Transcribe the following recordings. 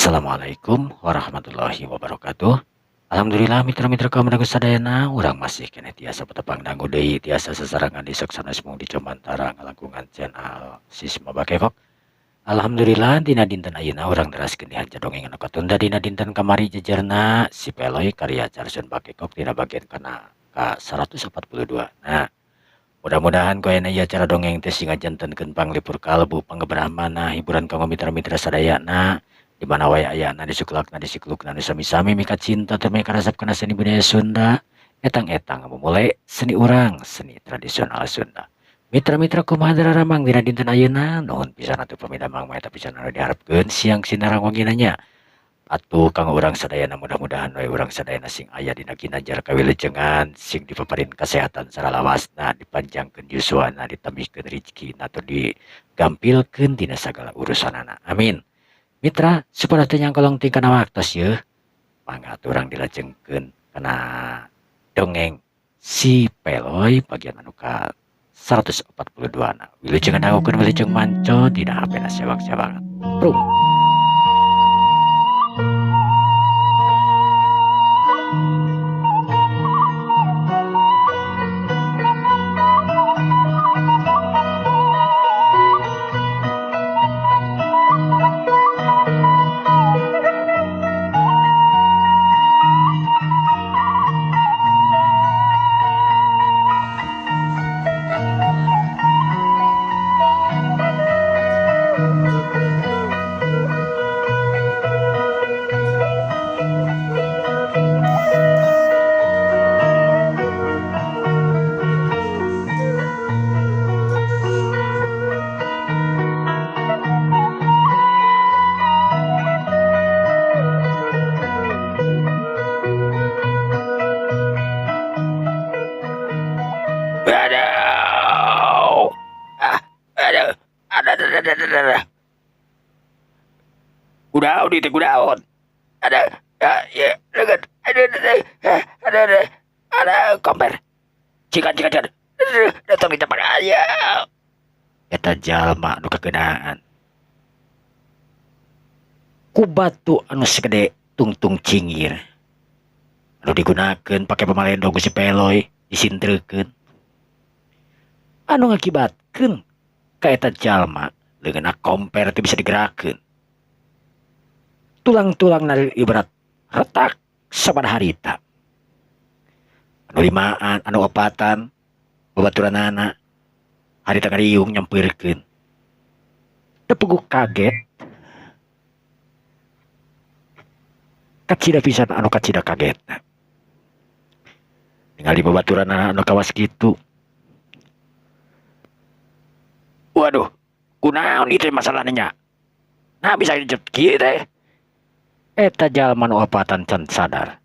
Assalamualaikum warahmatullahi wabarakatuh. Alhamdulillah mitra-mitra kaum dagu sadayana urang masih kene tiasa petepang danggu deui tiasa sasarangan di saksana semung di Comantara ngalangkungan channel Sisma Bakekok. Alhamdulillah dina dinten ayeuna urang teraskeun dihaja dongeng anu katunda dina dinten kamari jejerna si Peloy karya Carson Bakekok dina bagian kana ka 142. Nah, mudah-mudahan koyana ieu acara dongeng teh sing ngajantenkeun panglipur kalbu pangebrahmana hiburan kanggo mitra-mitra sadayana di mana wae ayana di siklukna di sami-sami mika cinta teu mika resep kana seni budaya Sunda etang-etang memulai seni urang seni tradisional Sunda. Mitra-mitra kumaha dararamang dina dinten ayeuna nuhun pisan atuh pamidamang mah eta pisan anu diharapkeun siang sinarang wagina nya. Atuh kang urang sadayana mudah-mudahan wae urang sadayana sing aya dina ginanjar kawilujengan sing dipaparin kesehatan sareng lawasna dipanjangkeun yuswana ditambihkeun rezekina atau digampilkeun dina sagala urusanana. Amin. Mitra, supaya tanya kolong tingkana waktos ya. Mangga orang dilajengkeun kana dongeng si Peloy bagian anu ka 142 na. Wilujeng dangukeun wilujeng manco dina hapena sewak-sewakan. Prung. Aduh. Aduh. Ada. Kudaon di teh kudaon. Ada. Ya, dekat. Ada komper. Cikan. Datang di tempat aya. Eta jalma nu kageunaan. Ku batu anu segede tungtung cingir. Anu digunakeun pake pamalendong ku si Peloy disintrekeun. Anu ngakibatkeun ka eta jalma leungeunna komper teu bisa digerakkeun. Tulang-tulang nari ibarat retak sabaraha harita. Anu limaan, anu opatan, babaturanana harita ngariung nyampeurkeun. Teu kaget. Kacida pisan anu kacida kagetna. Ningali babaturanana anu kawas kitu. Waduh, kunaon itu masalahnya? Nah bisa dijut kieu teh. Eta jalma nu opatan can sadar.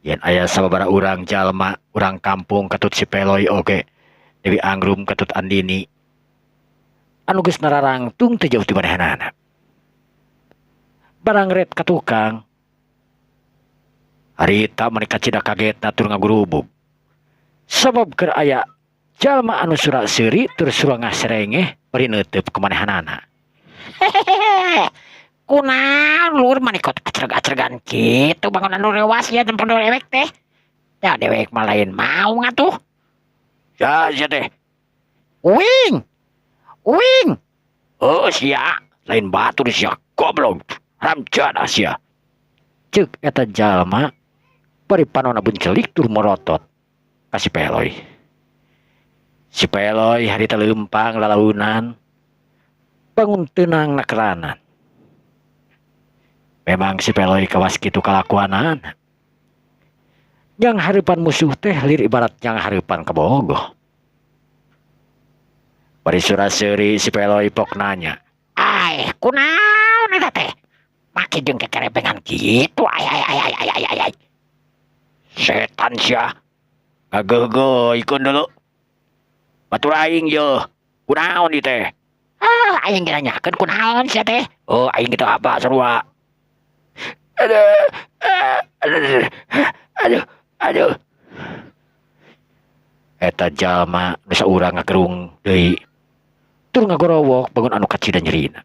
Yen aya sababaraha urang jalma, urang kampung katut si Peloy oge, Dewi Anggrum katut Andini. Anu geus nararangtung teu jauh ti manehanana. Barang ret ka tukang. Harita mereka cida kagetna tur ngagurubug. Sabab keur aya jalma anu sura seuri tur sura ngaserengeh bari neuteup ka manehanana. Kunaon lur manikot acreg-acregan kitu bangunan nu rewas ya tempel dewek teh. Ya dewek mah lain mau ngatuh. Ya teh. Wing. Oh sia, lain batur sia goblok. Ramjana sia. Ceuk eta jalma bari panonna buncelik tur morotot ka si Peloy. Si Peloy harita leumpang lalaunan bangun tenang nakeranan. Memang si Peloy kawas kitu kalakuanan. Yang hareupan musuh teh lir ibarat yang hareupan kabogoh. Bari sura-seuri si Peloy pok nanya. Ai, kunaon eta teh? Make jeung kekerepengan kitu. Ay. Setan sia. Ngageugeuikeun dulu. Batur aing yo. Kunaon ieu teh? Aing nanyakeun kunaon sia teh? Oh, aing kitu apa sarua. Aduh. Eta jalma nu saurang ngagerung deui. Tur ngagorowok bangun anu kacida nyerina.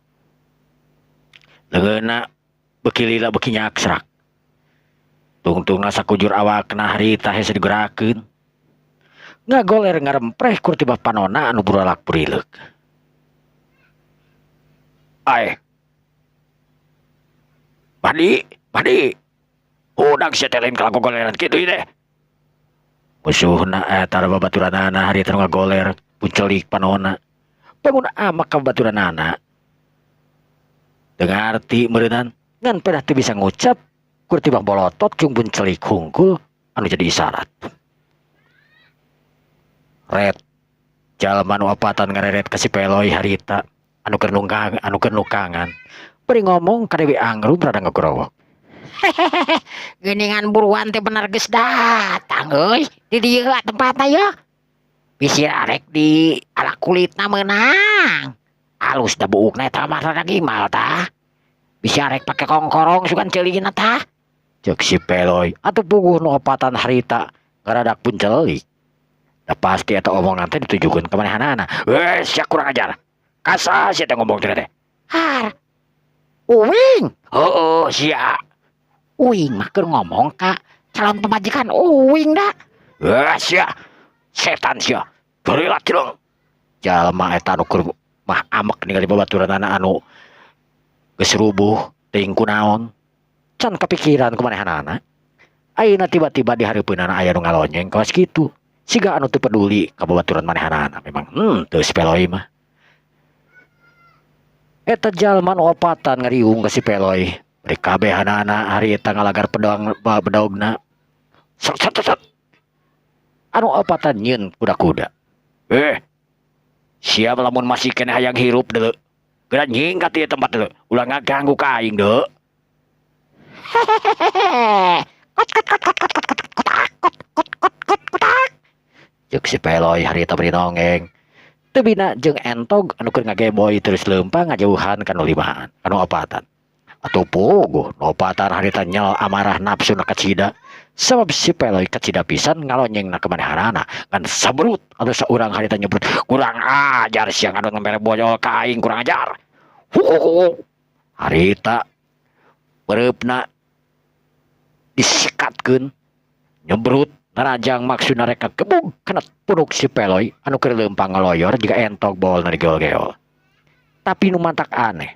Leungeunna beki lila beki nyaksrak. Tungtung nasa kujur awakna harita hese digerakeun. Ngagoler ngarempreh kur tiba panona anu buralak burileuk. Ai. Badi. Udag sia teh lain kalago goleran kitu teh. Musuhna eta babaturanana harita ngagoler puncelik panona. Bangun amak ka babaturanana. Dengar arti meureunnan ngan pedah teu bisa ngucap kur tiba bolotot jeung puncelik hungkul anu jadi isyarat. Red jalma nu apatan ngareret ka si Peloy harita anu keur nukangan bari ngomong ka Dewi Angrum rada ngogrowok. Geuningan buruan teh bener geus datang euy di dieu tempatna ya. Bisi arek di ala kulitna meunang. Alus da buukna eta mah rada gimal tah. Bisi arek pake kongkorong sugan ceulina tah. Cek si Peloy atuh puguh nu apatan harita ngaradak puncelik. Da pasti eta omongan teh ditujukeun ka manehanana. Sia kurang ajar. Kasa sia teh ngomong teh. Har. Uwing. Heueuh sia. Uwing mah keur ngomong ka calon pemajikan Uwing da. Sia. Setan sia. Beureula cileng. Jalma eta anu keur mah amek ningali babaturanana anu geus rubuh teuing kunaon. Can kapikiran ku manehanana. Ayeuna tiba-tiba di hareupeunana aya nu ngalonyeng kawas kitu. Siga anu teu peduli ka babaturan manehanana memang teu si Peloy mah. Eta jalma nu opatan ngariung ka si Peloy. Bari kabehanana hari eta ngalagar bedaugna. Sat. Anu opatan nyieun kuda-kuda. Siap lamun masih kena hayang hirup deuleu. Geura nyingkat ieu tempat deuleu. Ulah ngaganggu ka aing deuk. Cek si Peloy harita beri nongeng. Tebina jeung entog anu keur ngageboy terus leumpang ngajauhan kanu limahan anu opatan. Atuh puguh nu opatan harita nyel amarah nafsu na kacida. Sabab si Peloy kacida pisan ngalonyengna ka manehanana ngan sabrut anu saurang harita nyebrut. Kurang ajar sia ngadon ngamere bojol ka aing kurang ajar. Harita bereupna disikatkeun nyebrut narajang maksudna reka gebug kana punuk si Peloy anu keur leumpang ngaloyor jiga entog baolna digeol-geol. Tapi nu mantak aneh.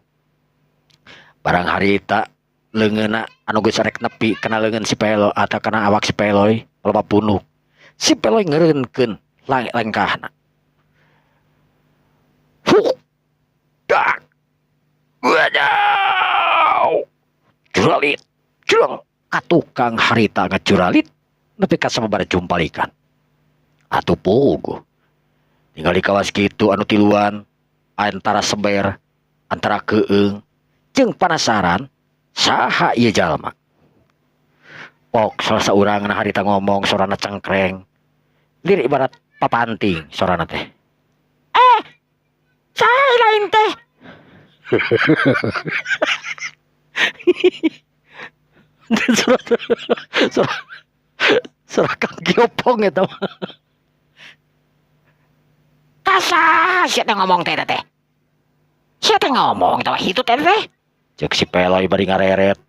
Barang harita leungeunna anu geus rek nepi kana leungeun si Peloy atawa kana awak si Peloy loba punuk. Si Peloy ngeureunkeun langkahna. Dak. Wadaw. Juralit. Juleng ka tukang harita ngajuralit nepi ka sababaraha jumpalikan. Atuh puguh. Tinggal di kawas kitu anu tiluan antara seber antara keung jeung panasaran saha ieu jalma. Pok salah saurangna harita ngomong sorana cengkreng. Lir ibarat papanting sorana teh. Saha lain teh? Serakang giopong eta mah. Kasa sia teh ngomong teh teh. Sia teh ngomong tah hitu teh teh. Cek si Peloy bari ngareret.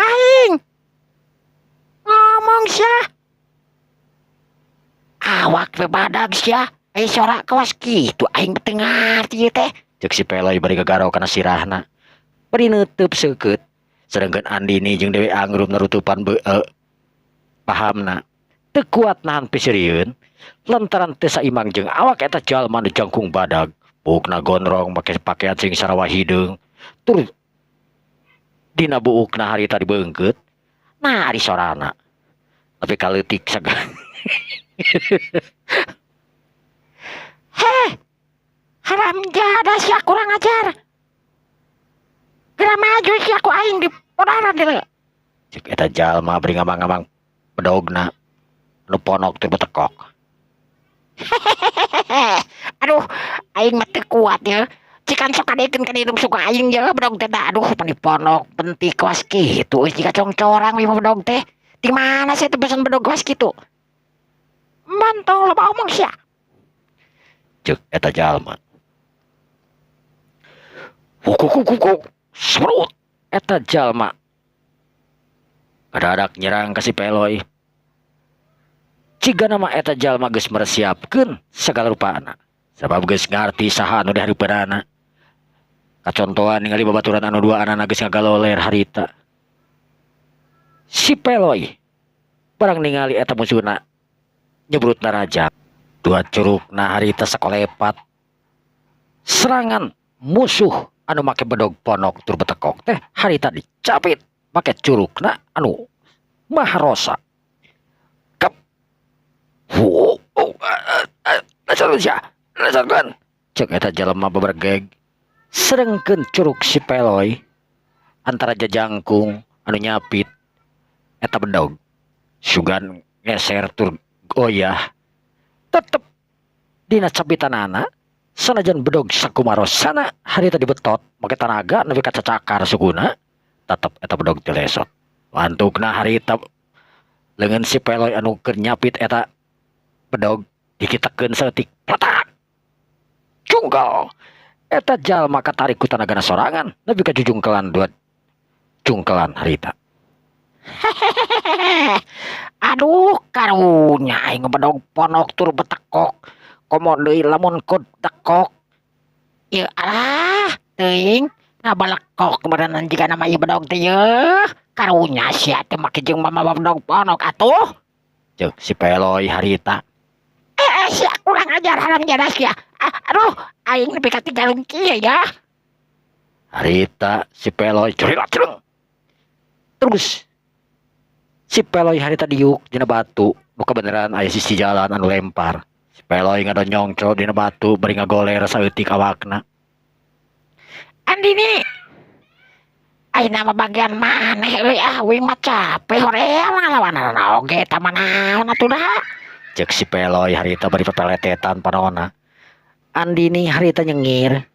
Aing ngomong sia. Awak teh badag sia. Sora kawas kitu aing teu ngarti teh. Cek si Peloy bari gagaro kana sirahna. Bari neuteub seukeut. Sedangkan Andini jeung Dewi Angrum narutupan pahamna. Teu kuat nahan pisirieun lantaran teu saimbang jeung awak eta jalma nu jangkung badag. Buukna gondrong make pakaian sing sarawa hideung. Tur dina buukna harita dibeungkeut. Nah ari sorana. Tapi kaleutik saga. Haram jada sia kurang ajar. Geura maju sia ku aing di podaran deuleu. Cek eta jalma bari ngamang-ngamang bedogna nu ponok teu betekok. Aduh, aing mah teu kuat ya. Cikan sok kadekeun ka hirup suka aing ya bedog teh aduh pani ponok penting kawas kitu euy jika congcorang we bedog teh. Di mana saya teh pesen bedog kawas kitu? Mantong loba omong sia. Cek eta jalma. Kuk Sprut eta jalma ngadadak nyerang ka si Peloy. Ciga nama eta jalma geus meresiapkeun segala rupana. Sabab geus ngarti saha anu dihareupeunana. Kacontohan ningali babaturan anu dua anana geus ngagaloler harita. Si Peloy barang ningali eta musuhna nyebrutna raja. Dua curugna harita sakolepat. Serangan musuh anu make bedog ponok tur betekok teh harita dicapit make curugna anu maharosa. Kap. Lasakan. Cek eta jalema bebergeg. Serengkeun curug si Peloy antara jajangkung anu nyapit eta bedog. Sugan geser tur goyah. Tetep dina capitanana sanajan bedog sakumarosana harita dibetot make tanaga nepi ka cacakar sukuna tetep eta bedog teu lesot. Wantukna harita leungeun si Peloy anu keur nyapit eta bedog dikitekeun saeutik pletak. Cunggal eta jalma katarik ku tanagana sorangan nepi ka jujungkelan dua cungkelan harita. Aduh karunya aing bedog ponok tur betekok. Komo deui lamun ku tekok. Ieu alah teuing ngabalekok kemudian jika nama ieu bedog teh yeuh. Karunya sia teh make jeung mama bedog ponok atuh. Ceuk si Peloy harita. Sia kurang ajar halang jadas ya. Aduh aing nepi ka tinggalin kieu ya. Harita si Peloy curilat cereng. Terus si Peloy harita diuk dina batu nu kebeneran aya sisi jalan anu lempar. Si Peloy ngadonyongco dina batu bari ngagoler saeutik awakna. Andini ayeuna mah bagian maneh euy wing mah capek hoream ngalawanana oge eta mah naon atuh da. Cek si Peloy harita bari pepeletetan panonna. Andini harita nyengir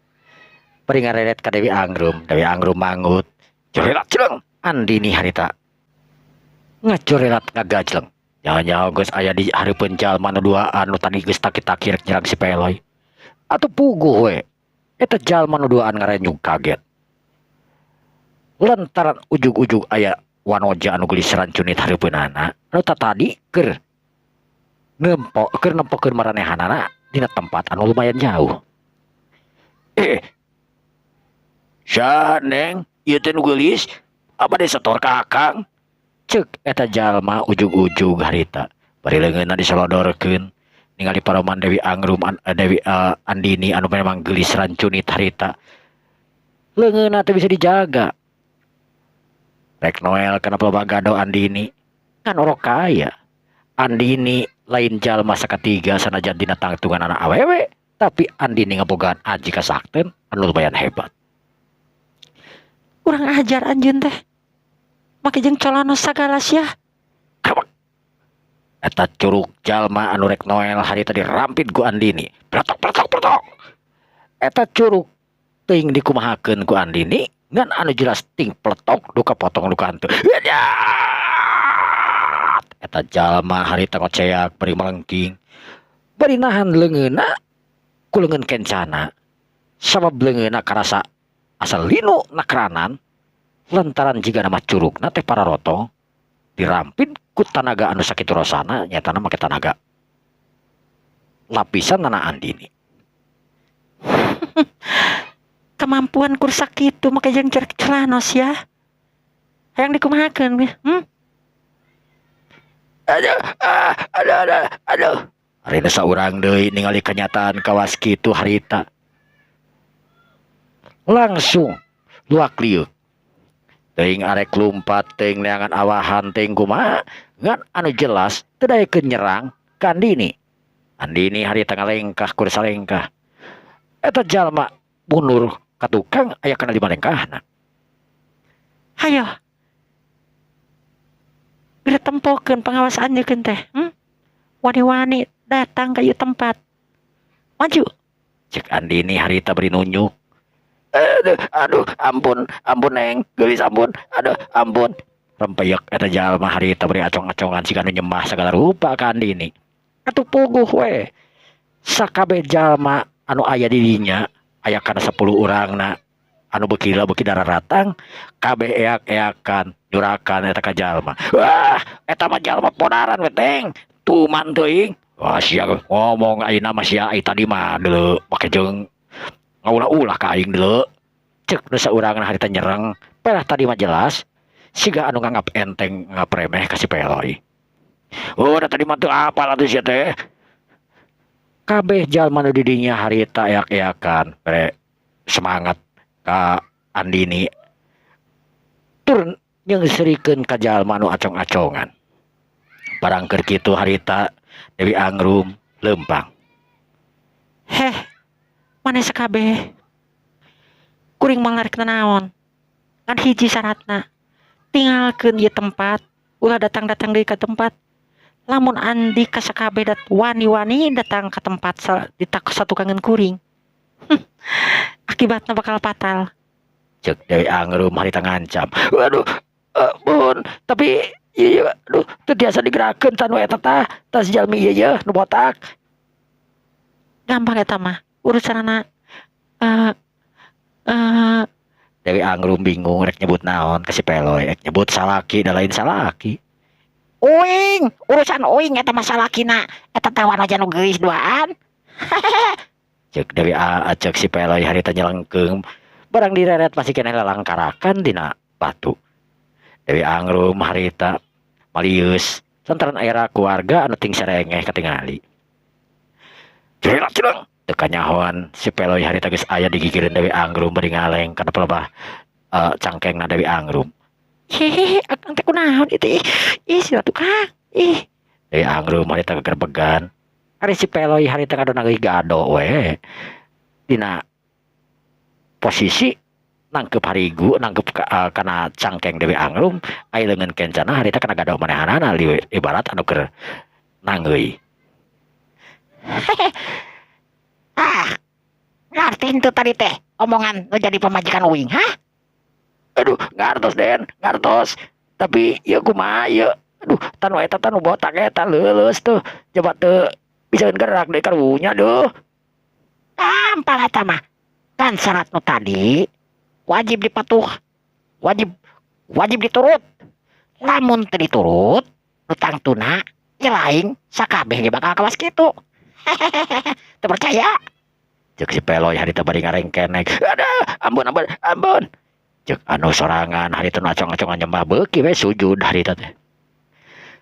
bari ngareret ka Dewi Angrum. Dewi Angrum mangut curilat cereng. Andini harita ngacurilat ngagajleng. Nyaho-nyaho geus aya di hareupeun jalma nu duaan anu tadi geus takir-takir nyerang si Peloy. Atuh puguh we. Eta jalma nu duaan ngarenyug kaget. Lantaran ujug-ujug aya wanoja anu gelis rancunit hareupeunana anu tadi keur nempokeun maranehanana dina tempat anu lumayan jauh. Saha Neng? Ieu teh nu geulis abade setor ka Akang. Cek eta jalma ujug-ujug harita bari leungeunna disolodorkeun ningali paroman Dewi Angrum Dewi Andini anu memang geulis rancunit harita. Leungeunna teh bisa dijaga. Rek Noel kana pelobagado Andini kan orok kaya. Andini lain jalma sakatiga sanajan dina tangtungan anak awewe, tapi Andini ngabogaan aji kasakten anu lumayan hebat. Kurang ajar anjeun teh. Make jeung colono sagala sia. Eta curug jalma anu rek Noel harita dirampit ku Andini. Pletok. Eta curug teuing dikumahakeun ku Andini ngan anu jelas ting pletok duka potong duka hanteu. Eta jalma harita ngoceak bari melengking. Bari nahan leungeunna ku leungeun kencana. Sabab leungeunna karasa asal linu nakranan. Lantaran jika nama curugna teh pararoto dirampit ku tanaga anu sakitu rosana nyatana make tanaga lapisan nana Andini. Kemampuan kur sakitu make jeung celanos ya. Hayang dikumahakeun Aduh. Harina saurang deui ningali kenyataan kawas kitu harita. Langsung luak liuk. Teuing arek lumpat, teuing neangan awahan, teuing kumaha ngan anu jelas teu daekeun nyerang ka Andini. Andini harita ngalengkah kudu salengkah. Eta jalma mundur ka tukang aya kana di malengkahna. Hayo. Bila tempokeun pengawas anjeun teh. Wani-wani datang ka ieu tempat. Maju. Cek Andini harita beri nunjuk. Aduh, ampun Neng, geulis ampun, ampun. Rempeyek eta jalma harita beri acong-acongan sika nu nyembah sagala rupa ka Andini. Atuh puguh we. Sakabeh jalma anu aya di dinya aya kana 10 urangna anu beki dararatang kabeh eak-eakan nyurakan eta ka jalma. Wah, eta mah jalma ponaran we teng. Tuman teuing. Wah, sia ngomong ayeuna mah sia ai tadi mah deuleu make jeung ngaulah-ulah ka aing deuleu. Cek nu saurangna harita nyereng. Pelah tadi mah jelas siga anu nganggap enteng nganggap remeh ka si Peloy. Oh, da tadi mah teu apal atuh sia teh. Kabeh jalma nu di dinya harita eak-eakan bere semangat ka Andini tur nyeungsirikeun ka jalma nu acong-acongan. Barang keur kitu harita Dewi Angrum lempang. Heh, mana sakabeh? Kuring manglarik naon? Kan hiji syaratna. Tinggalkeun ieu tempat, ulah datang-datang deui ka tempat. Lamun andi ka sakabeh dat wani-wani datang ka tempat satukangan kuring. Akibatna bakal fatal. Cek Dewi Angrum harita ngancam. Waduh, bun, tapi iya, aduh, teu tiasa digerakkeun tanu eta tah, tas jalmi ieu nu botak. Gampang eta mah, urusanna eh Dewi Angrum bingung rek nyebut naon ka si Peloy, rek nyebut salaki da lain salaki. uing, urusan uing eta masalah kina. Eta teh wana nu geuis duaan. Cek cek si Peloy harita nyelengkeung barang direret masih kena lalangkarakan dina batu. Dewi Angrum harita malius santaran era keluarga anu ting serengeh katingali. Jelek teu kanyahoan si Peloy harita geus aya di gigireun Dewi Angrum bari ngaleng kana pelebah cangkengna Dewi Angrum. Hehehe, akang teh kunaon itu? Ih, si tukang. Ih, Dewi Angrum harita gegerbegan. Ari si Peloy harita kadona geus gado we. Dina posisi nangkep harigu nangkep kana cangkeng Dewi Angrum ai leungeun kencana harita kana gado manehanana ibarat anu keur nangeui. ah, ngerti itu tadi teh omongan lu jadi pemajikan uing, hah? Aduh, ngartos Den, ngartos. Tapi ya kumaha ya. Aduh, tanu eta tanu botak eta leuleus tuh. Coba teu bisa gerak deui karunya duh. Gampang eta mah. Kan syarat nu tadi wajib dipatuh. Wajib diturut. Lamun teu diturut, nu tangtuna ya lain sakabeh ge bakal kawas kitu. Teu percaya? Cek si Peloy harita bari ngarengkenek. Aduh, ampun. Cek anu sorangan harita nu acong-acongan nyembah beuki we sujud harita teh.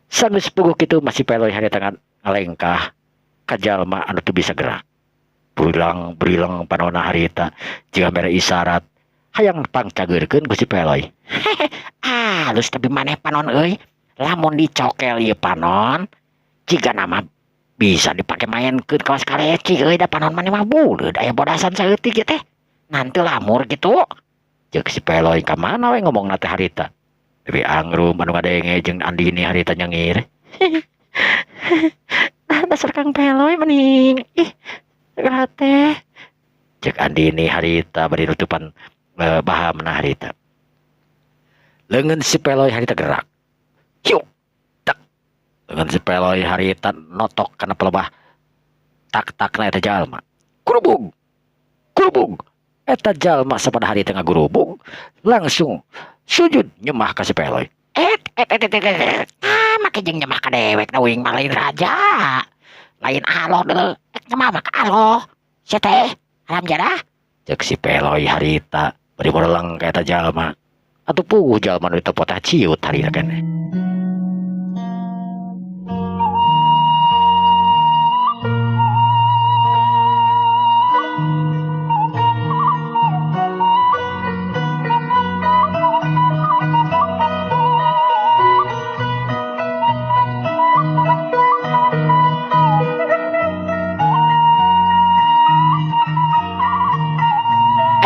Sanggeus puguh kitu masih Peloy harita ngalengkah ka jalma anu teu bisa gerak. Berilang panonna harita jika mere isyarat hayang pangcageurkeun ku si Peloy. Halus tapi maneh panon euy. Lamun dicokel ieu panon, jiga nama bisa dipake maenkeun kawas kaleci euy da panon maneh mah buleud aya bodasan saeutik ieu teh. Nanti lamur gitu. Cek si Peloy ka mana we ngomongna teh harita. Dewi Angrum anu ngadenge jeung Andini harita nyengir. Dasar Kang Peloy mending. Ih, segala teh. Cek Andini harita bari nutupan bahamna harita. Leungeun si Peloy harita gerak. Yuk, tak. Leungeun si Peloy harita notok kana pelebah tak-takna eta jalma. Kurubung. Eta jalma sapada harita ngagurubung langsung sujud nyemah ka si Peloy. Make jeung nyemah ka dewek na uing mah lain raja. Lain aloh deuleu. Nyemah mah ka aloh. Sia teh haram jadah. Cek si Peloy harita bari moreleng ka eta jalma. Atuh puguh jalma nu potah ciut harita keneh.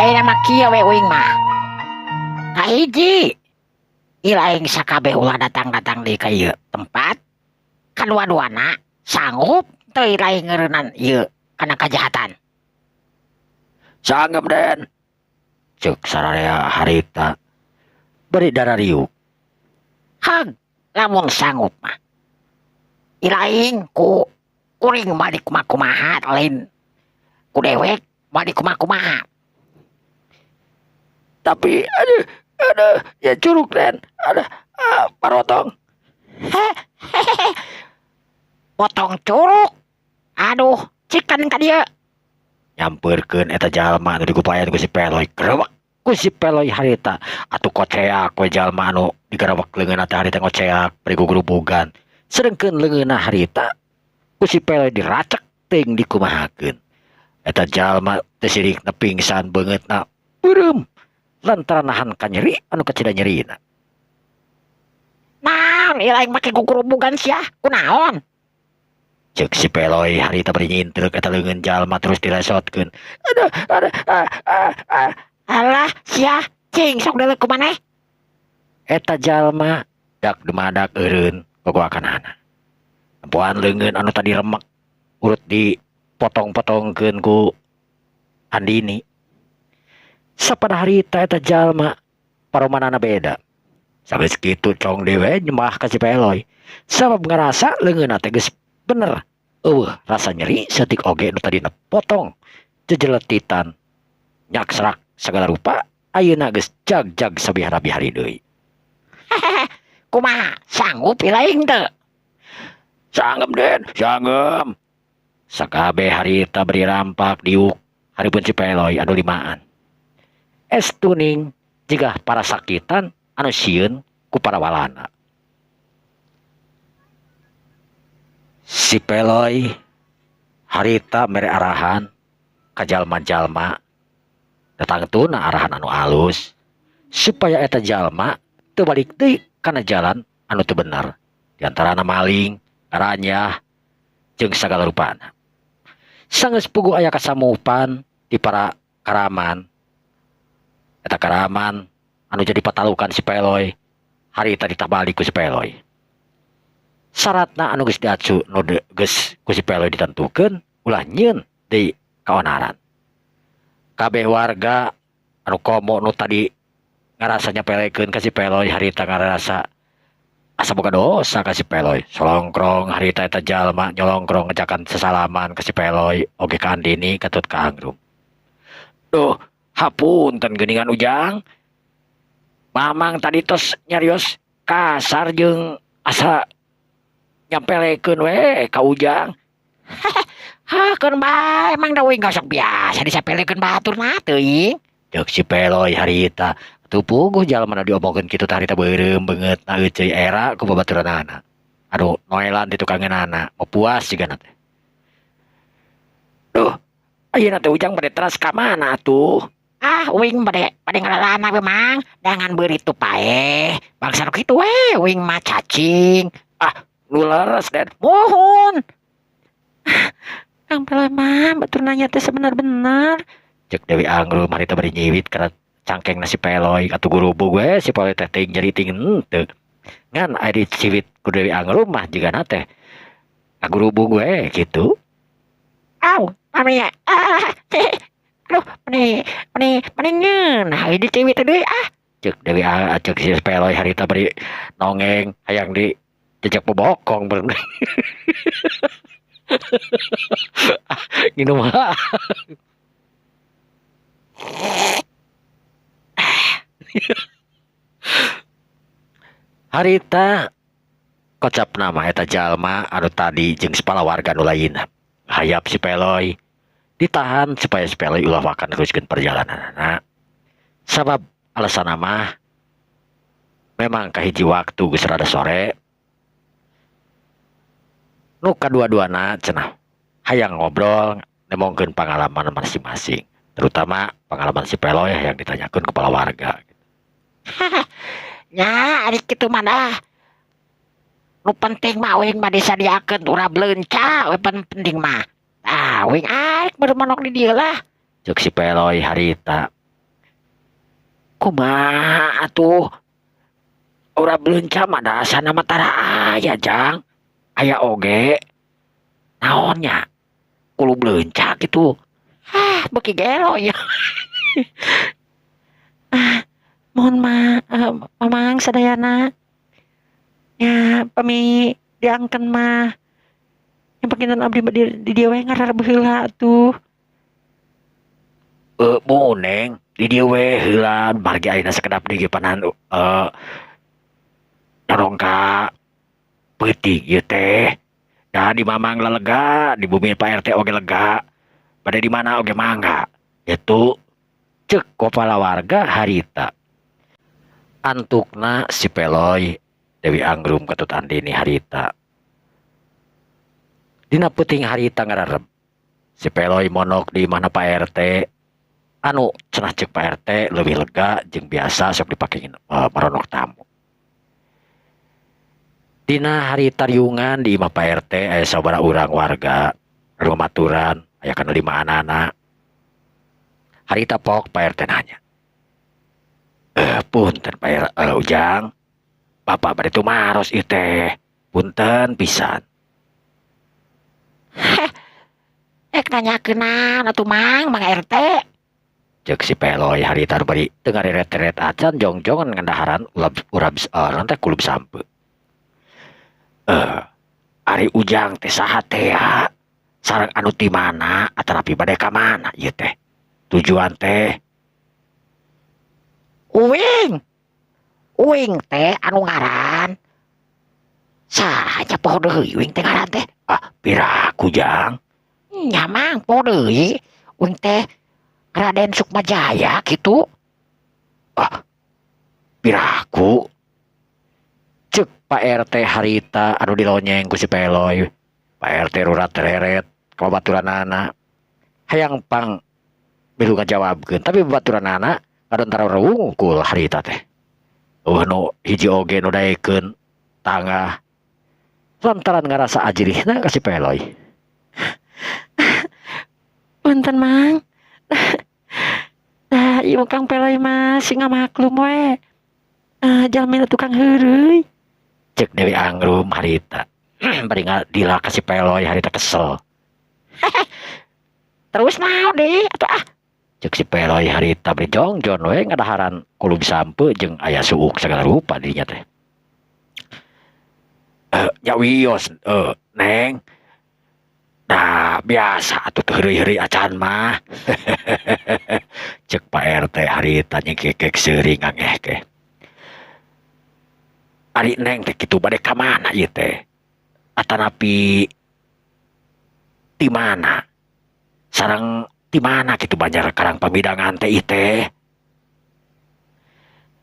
Ayeuna mah kieu we uing mah. Kahiji, ilaing sakabeh ulah datang-datang di ka ieu tempat. Kadua-duana sanggup teu ilaing ngeureunnan ieu kana kajahatan. Sanggup Den. Cek sararea harita bari darariuk. Hag, lamun sanggup mah. Ilaing ku kuring balik kumaha lain ku dewek balik kumaha. Tapi aduh, ya curug Den. Ada parotong. Potong curug. Aduh, cikan ka dia. Nyamperkeun eta jalma anu digupayan ku si Peloy. Gerebek ku si Peloy harita. Atuh koceak we jalma anu digerebek leungeunna teh harita ngoceak bari gugurubugan. Sedengkeun leungeunna harita ku si Peloy diracek teuing dikumahakeun. Eta jalma teh sirikna pingsan beungeutna beureum lantaran nahan ka nyeri anu kecida nyerina. Naon ieu aing make gugurubugan sia? Kunaon? Cek si Peloy harita bari nyintrek eta leungeun jalma terus diresotkeun. Aduh. Alah, sia, cing sok deuleu kumaneh. Eta jalma dak dumadak eureun gogoakanana. Empoan leungeun anu tadi remek urut dipotong-potongkeun ku Andini. Sapada harita eta jalma paromanana beda. Sageus kitu cong dewe nyembah ka si Peloy. Sabab ngarasa leungeunna teh geus bener. Rasa nyeri setik oge nu tadina potong jejeletitan. Nyak serak segala rupa ayeuna geus jag-jag sabihara-bihari deui. Kumaha? Sanggup ieu aing teu? Sanggem Den, sanggem. Sakabe harita beri rampak diuk haripun si Peloy anu limaan. Es tuning jika para sakitan anu sieun ku para walana. Si Peloy harita mere arahan ka jalma-jalma datangtuna arahan anu alus supaya eta jalma teu balik deui kana jalan anu teu bener diantarana maling, garanyah jeung sagala rupana. Sanggeus puguh aya kasamupan di para karaman. Eta karaman anu jadi patalukan si Peloy harita ditabali ku si Peloy. Syaratna anu geus diacu nu geus ku si Peloy ditentukeun ulah nyieun deui kaonaran. Kabeh warga anu komo nu tadi ngarasa nyapelekeun ka si Peloy harita ngarasa asa boga dosa ka si Peloy. Solongkrong harita eta jalma nyolongkrong ngejakan sesalaman ka si Peloy oge ka Andini katut ka Angrum. Duh, hapunten geuningan Ujang. Mamang tadi tos nyarios kasar jeung asa nyampelekeun we ka Ujang. Hakeun bae emang da uing gosok biasa disapelekeun batur mah teuing. Cek si Peloy harita tuh puguh jalma diomongkeun kitu teh harita beureum beungeut na euceuy era ku babaturanana. Aduh, noelan di tukangeunana, mau puas sigana teh. Duh, ayeuna teh Ujang bade teras ka mana atuh? Uing bade ngalalana memang dengan beuri tu pae. Bangsa nu kitu we, uing mah cacing. Nu leres Den. Mohon. Kang Peloy mah batur nanya teh sebenar-benar. Cek Dewi Angrum harita bari nyiwit karena cangkeng nasi Peloy atuh gurubug we si Peloy teh teuing nyeri ting henteu. Ngan aya diciwit ku Dewi Angrum mah jigana teh ngagurubug we kitu. Mami ya. Aduh, meni ngeun. Hayu diciwit deui Cek Dewi cek si Peloy harita bari nongeng hayang di jejak bobokong bener. Nginu mah. Harita kocap nama eta jalma anu tadi jeung sepala warga nu lain hayap si Peloy ditahan supaya si Peloy ulah wakan teruskeun perjalananna. Sabab alasan mah memang kahiji waktu geus rada sore nu kadua-duana cenah hayang ngobrol nemongkeun pengalaman masing-masing, terutama pengalaman si Peloy yang ditanyakeun kepala warga. Nya ari kitu mah dah. Nu penting mah uing mah disadiakeun urang leunca, we penting mah. Uing arek beremonok di dieu lah. Cek si Peloy harita. Kumaha atuh? Urang leunca mah dasana mah tara aya, Jang. Aya oge naonnya kulub leunca gitu. Beki gelo ya. Mohon mamang sadayana. Ya, pami diangkeun mah. Yang pakinan abdi di dieu we ngarareb heula atuh. Muneng di dieu we heula margi ayeuna sakedap di panan nyolong ka peuting ieu teh. Da di mamang lega, di bumi Pak RT oge lega. Pada di mana oge mangga. Itu cek kepala warga harita. Antukna si Peloy Dewi Anggrum ketut andini harita. Dina puting harita ngararep. Si Peloy monok di mana Pak RT. Anu cenah cek Pak RT lebih lega jeung biasa sok dipakein meronok tamu. Dina harita riungan di imah Pak RT aya sabaraha urang warga anu maturan aya kana 5 anak. Harita pok Pak RT nanya. Punten Pak Ujang. Bapak bade tumaros ieu teh. Punten pisan. Nanyakeun naon atuh Mang RT. Cek si Peloy harita bari teu ngareret-ret acan jongjongan ngandaharan urab teh kulub sampe. Ari Ujang teh saha teh ya? Sareng anu ti mana atanapi bade ka mana ieu teh? Tujuan teh Uing teh anu ngaran saha poho deui uing teh ngaran teh? Piraku Jang. Nya Mang poho deui uing teh Raden Sukmajaya gitu. Piraku cek Pak RT harita anu dilonyeng ku si Peloy. Pak RT rurat tereret kabaturanana hayang pang milu ngajawabkeun tapi babaturanana kadon wungkul harita teh. Nu hiji oge nu daekeun tangah lantaran ngarasa ajrihna ka si Peloy. Punten Mang. Nah, ieu Kang Peloy mah singa maklum we. Jalmi tukang heureuy. Cek Dewi Anggrum harita. Bari ngadila ka si Peloy harita kesel. Terus naon deui atuh Cek si Peloy harita bari jongjon we ngadaharan kulub sampe jeung aya suuk sagala rupa dirinya teh. Nya wios Neng. Nah, biasa atuh teu heureuy-heureuy acan mah. Cek Pak RT harita nyengkek seuring ngangehke. Ari Neng teh kitu bade ka mana ieu teh? Atanapi di mana? Sareng di mana kitu Banjar Karang Pamidangan teh ieu teh?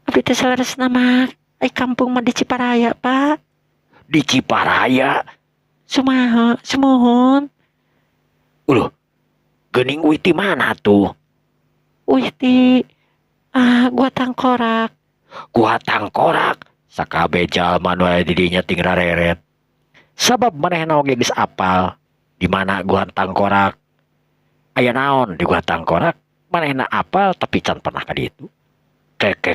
Abi teh salaresna mah ai kampung mah di Ciparaya, Pak. Di Ciparaya? Sumaha, sumuhun. Uluh, geuning uih di mana tuh? Uih di Gua Tangkorak. Gua Tangkorak. Sakabe jalma nu aya di dinya ting rareret. Sabab manehna oge geus apal di mana Gua Tangkorak. Aya naon di Gua Tangkorak? Manehna apal tapi can pernah ka ditu. Kek.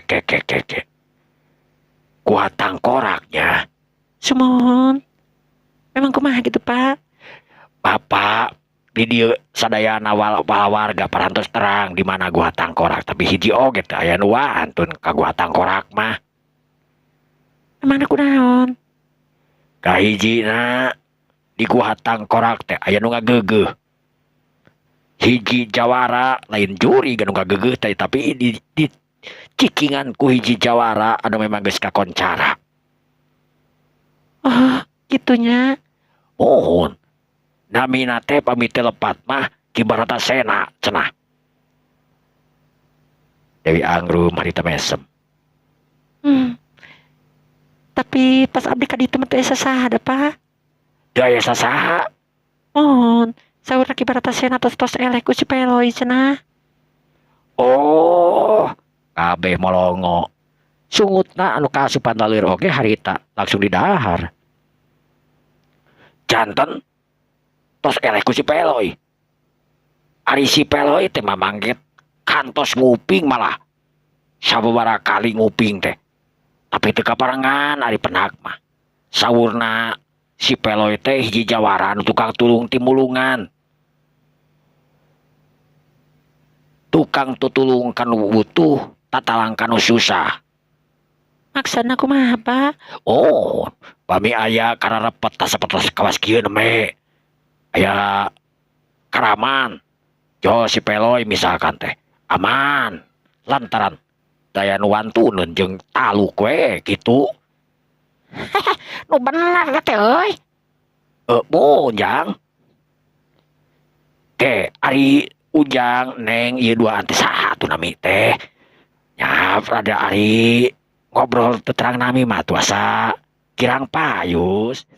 Gua Tangkoraknya. Sumuhun. Memang kumaha gitu, Pak? Bapak di dieu sadayana warga parantos terang di mana Gua Tangkorak tapi hiji oge teh aya nu wantun ka Gua Tangkorak mah. Emangna kunaon? Kahijina di Gua Tangkorak teh aya nu ngageugeuh. Hiji jawara lain juri ganu ngageugeuh teh tapi di cikingan ku hiji jawara anu memang geus kakoncara. Oh, gitunya. Mohon. Namina teh pamit lepat mah Ki Baratasena cenah. Dewi Anggrum harita mesem. Tapi pas abdi ka ditu mah teu asa saha da, Pak? Daya sasaha? Mohon, saurna Ki Baratasena tos elek ku si Peloy cenah. Oh, kabeh molongo. Sungutna anu kaasupan lalir oge harita langsung didahar. Janten tos elek ku si Peloy. Ari si Peloy teh mamangget kantos nguping malah. Sababaraha kali nguping teh. Tapi teu kaparengan ari penak mah. Saurna si Peloy teh hiji jawara anu tukang tulung timulungan. Tukang tutulung kanu butuh, tatalang kanu susah. Maksudna kumaha, Pak? Oh, pami aya kararepet tas-tas kawas kieu me. Aya karaman. Jo si Peloy misalkan teh aman. lantaran daya nuwantuneun jeung taluk we gitu. Nu bener teh euy. Ujang ke ari Ujang neng ieu duaan teh satu nami teh nya rada ari ngobrol teu terang nami mah tuasa kirang payus.